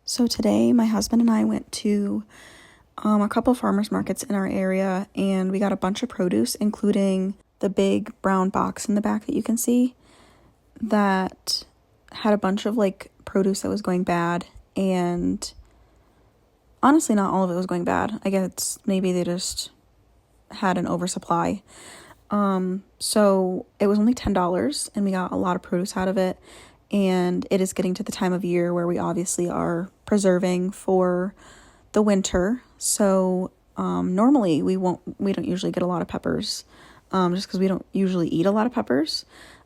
So today, my husband and I went to a couple farmers markets in our area, and we got a bunch of produce, including the big brown box in the back that you can see that had a bunch of produce that was going bad. And honestly, not all of it was going bad. I guess maybe they just had an oversupply. So it was only $10, and we got a lot of produce out of it. And it is getting to the time of year where we obviously are preserving for the winter. So normally we don't usually get a lot of peppers, just because we don't usually eat a lot of peppers.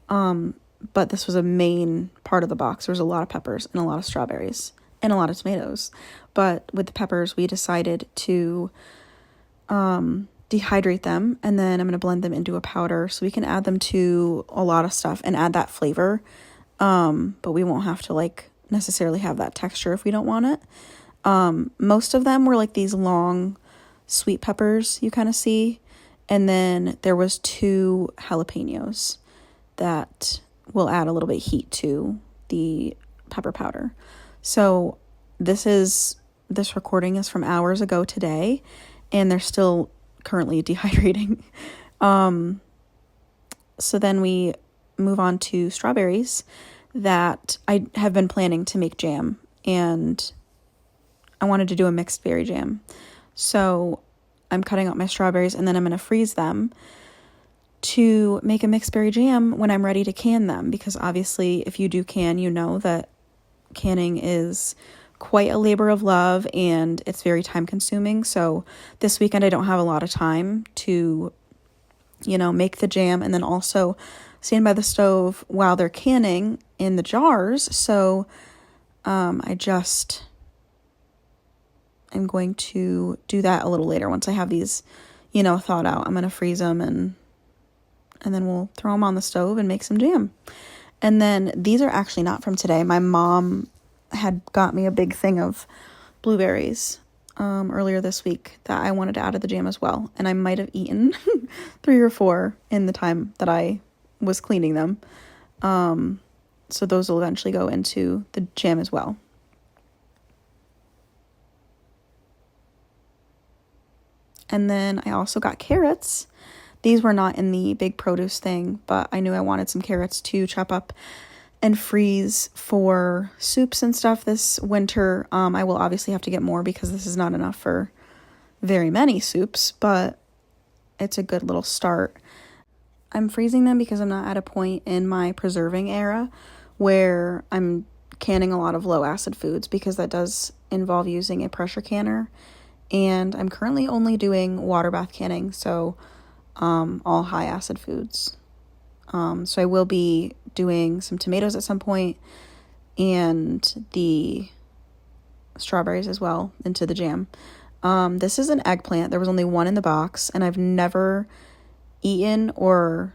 But this was a main part of the box. There was a lot of peppers and a lot of strawberries and a lot of tomatoes. But with the peppers, we decided to dehydrate them, and then I'm going to blend them into a powder so we can add them to a lot of stuff and add that flavor. But we won't have to necessarily have that texture if we don't want it. Most of them were these long sweet peppers you kind of see. And then there was 2 jalapenos that will add a little bit of heat to the pepper powder. So this recording is from hours ago today, and they're still currently dehydrating. So then we move on to strawberries that I have been planning to make jam, and I wanted to do a mixed berry jam. So I'm cutting up my strawberries, and then I'm going to freeze them to make a mixed berry jam when I'm ready to can them, because obviously if you do can, you know that canning is quite a labor of love and it's very time consuming. So this weekend I don't have a lot of time to make the jam and then also stand by the stove while they're canning in the jars. So I'm going to do that a little later once I have these, thawed out. I'm going to freeze them and then we'll throw them on the stove and make some jam. And then these are actually not from today. My mom had got me a big thing of blueberries earlier this week that I wanted to add to the jam as well. And I might have eaten 3 or 4 in the time that I was cleaning them. So those will eventually go into the jam as well. And then I also got carrots. These were not in the big produce thing, but I knew I wanted some carrots to chop up and freeze for soups and stuff this winter. I will obviously have to get more because this is not enough for very many soups, but it's a good little start. I'm freezing them because I'm not at a point in my preserving era where I'm canning a lot of low acid foods, because that does involve using a pressure canner. And I'm currently only doing water bath canning, so all high acid foods. So I will be doing some tomatoes at some point and the strawberries as well into the jam. This is an eggplant. There was only one in the box, and I've never eaten or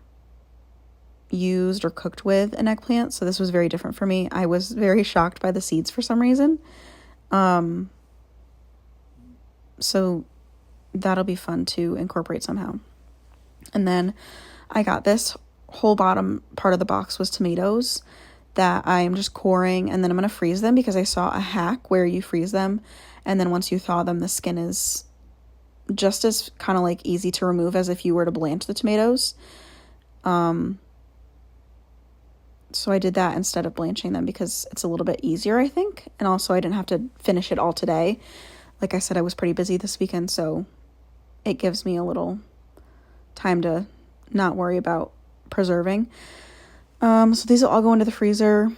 used or cooked with an eggplant, so this was very different for me. I was very shocked by the seeds for some reason. So that'll be fun to incorporate somehow. And then I got this whole bottom part of the box was tomatoes that I'm just coring, and then I'm going to freeze them because I saw a hack where you freeze them, and then once you thaw them, the skin is just as kind of easy to remove as if you were to blanch the tomatoes. So I did that instead of blanching them because it's a little bit easier, I think. And also I didn't have to finish it all today. Like I said, I was pretty busy this weekend, so it gives me a little time to not worry about preserving. So these will all go into the freezer,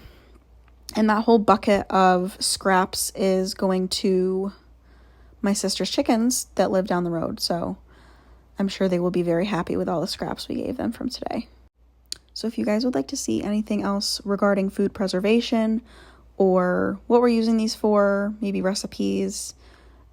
and that whole bucket of scraps is going to my sister's chickens that live down the road. So I'm sure they will be very happy with all the scraps we gave them from today. So if you guys would like to see anything else regarding food preservation or what we're using these for, maybe recipes,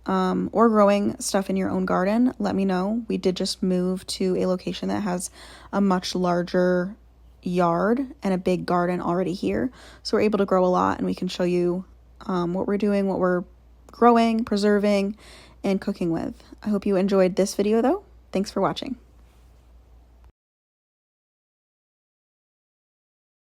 or growing stuff in your own garden, let me know. We did just move to a location that has a much larger yard and a big garden already here. So we're able to grow a lot, and we can show you what we're doing, what we're growing, preserving, and cooking with. I hope you enjoyed this video though. Thanks for watching.